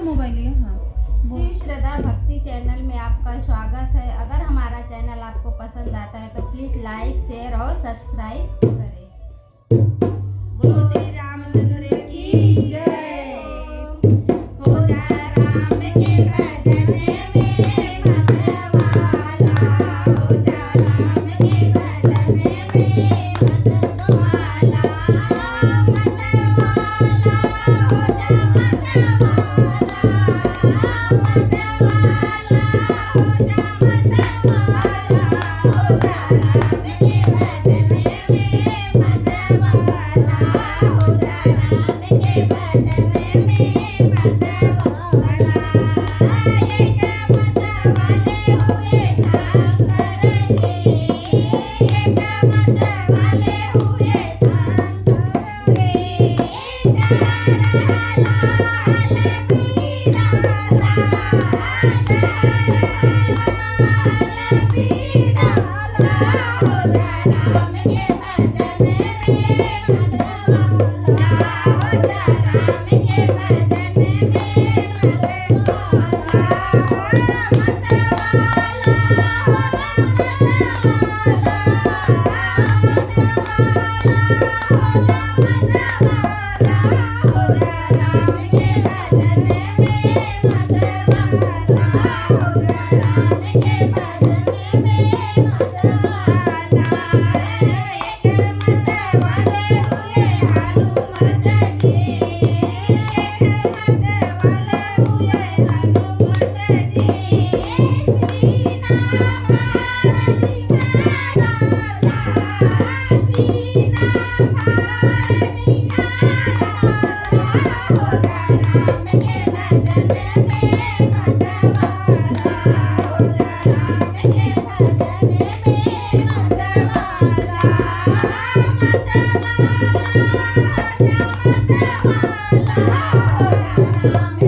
Mobile है। हाँ श्री श्रद्धा भक्ति चैनल में आपका स्वागत है। अगर हमारा चैनल आपको पसंद आता है तो प्लीज़ लाइक, शेयर और सब्सक्राइब करें। बोलो श्री रामचंद्र की जय। हो जा राम के भजन में मतवाला, हो जा राम के भजन में मतवाला, मतवाला हो जा मतवाला, मतवाला